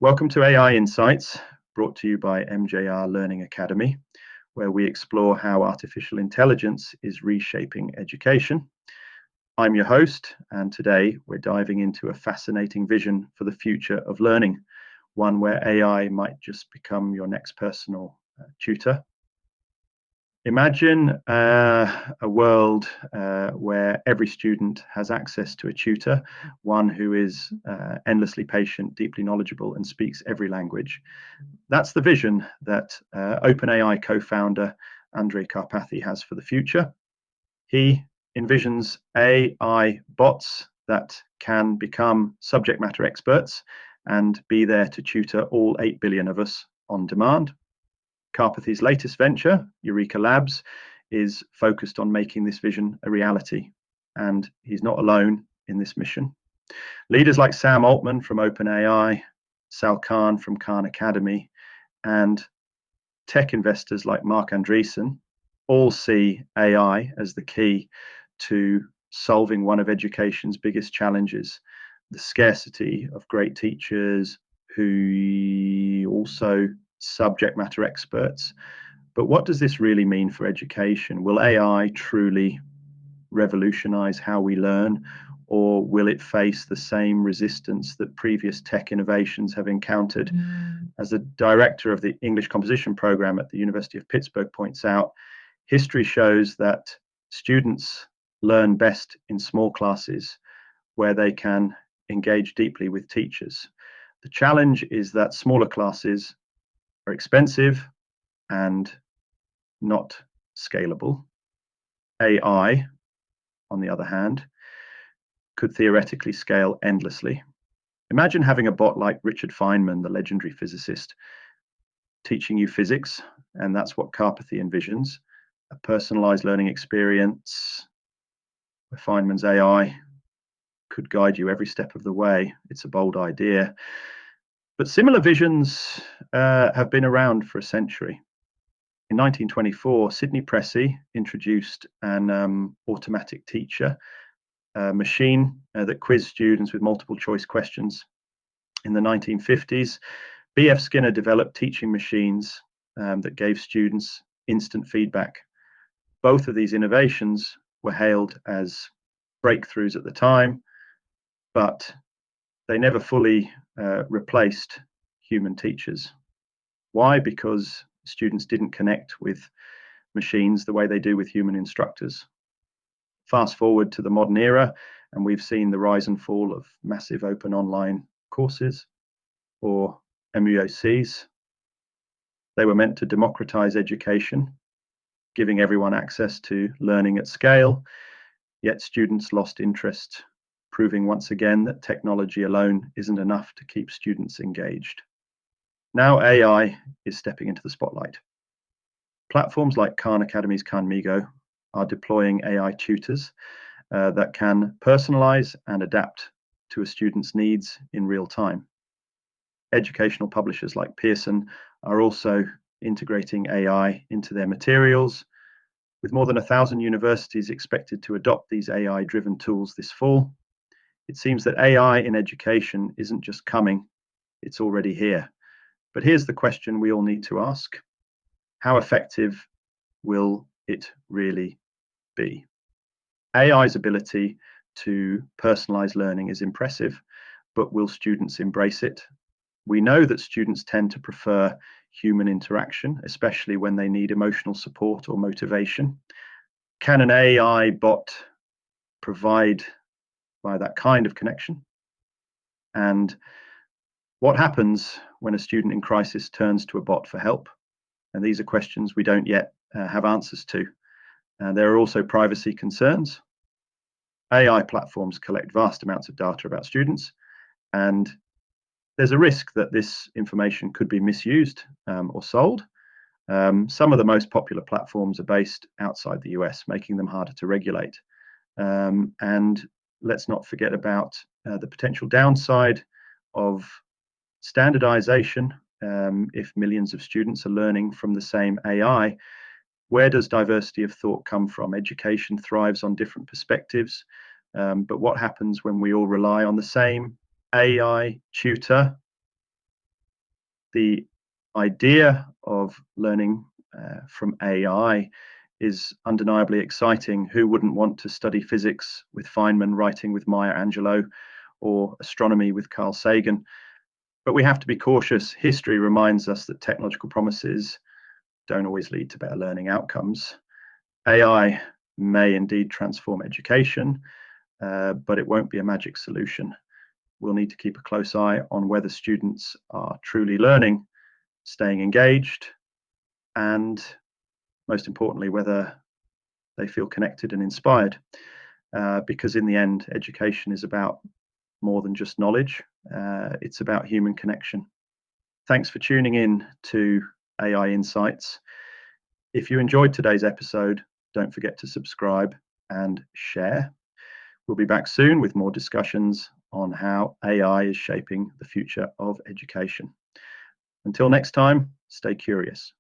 Welcome to AI Insights, brought to you by MJR Learning Academy, where we explore how artificial intelligence is reshaping education. I'm your host, and today we're diving into a fascinating vision for the future of learning, one where AI might just become your next personal tutor. Imagine a world where every student has access to a tutor, one who is endlessly patient, deeply knowledgeable, and speaks every language. That's the vision that OpenAI co-founder Andrej Karpathy has for the future. He envisions AI bots that can become subject matter experts and be there to tutor all 8 billion of us on demand. Karpathy's latest venture, Eureka Labs, is focused on making this vision a reality, and he's not alone in this mission. Leaders like Sam Altman from OpenAI, Sal Khan from Khan Academy, and tech investors like Mark Andreessen all see AI as the key to solving one of education's biggest challenges, the scarcity of great teachers who also subject matter experts. But what does this really mean for education? Will AI truly revolutionize how we learn, or will it face the same resistance that previous tech innovations have encountered? As the director of the English composition program at the University of Pittsburgh points out, history shows that students learn best in small classes where they can engage deeply with teachers. The challenge is that smaller classes are expensive and not scalable. AI, on the other hand, could theoretically scale endlessly. Imagine having a bot like Richard Feynman, the legendary physicist, teaching you physics, and that's what Karpathy envisions, a personalized learning experience where Feynman's AI could guide you every step of the way. It's a bold idea. But similar visions have been around for a century. In 1924, Sidney Pressey introduced an automatic teacher, a machine that quizzed students with multiple choice questions. In the 1950s, B.F. Skinner developed teaching machines that gave students instant feedback. Both of these innovations were hailed as breakthroughs at the time, but they never fully replaced human teachers. Why? Because students didn't connect with machines the way they do with human instructors. Fast forward to the modern era, and we've seen the rise and fall of massive open online courses, or MUOCs. They were meant to democratize education, giving everyone access to learning at scale, yet students lost interest, proving once again that technology alone isn't enough to keep students engaged. Now AI is stepping into the spotlight. Platforms like Khan Academy's Khanmigo are deploying AI tutors that can personalize and adapt to a student's needs in real time. Educational publishers like Pearson are also integrating AI into their materials, with more than 1,000 universities expected to adopt these AI-driven tools this fall. It seems that AI in education isn't just coming, it's already here. But here's the question we all need to ask. How effective will it really be? AI's ability to personalize learning is impressive, but will students embrace it? We know that students tend to prefer human interaction, especially when they need emotional support or motivation. Can an AI bot provide that kind of connection? And what happens when a student in crisis turns to a bot for help? And these are questions we don't yet have answers to. There are also privacy concerns. AI platforms collect vast amounts of data about students, and there's a risk that this information could be misused or sold. Some of the most popular platforms are based outside the US, making them harder to regulate. And let's not forget about the potential downside of standardization. If millions of students are learning from the same AI, where does diversity of thought come from? Education thrives on different perspectives, but what happens when we all rely on the same AI tutor? The idea of learning from AI is undeniably exciting. Who wouldn't want to study physics with Feynman, writing with Maya Angelou, or astronomy with Carl Sagan? But we have to be cautious. History reminds us that technological promises don't always lead to better learning outcomes. AI may indeed transform education, but it won't be a magic solution. We'll need to keep a close eye on whether students are truly learning, staying engaged, and most importantly, whether they feel connected and inspired. Because in the end, education is about more than just knowledge. It's about human connection. Thanks for tuning in to AI Insights. If you enjoyed today's episode, don't forget to subscribe and share. We'll be back soon with more discussions on how AI is shaping the future of education. Until next time, stay curious.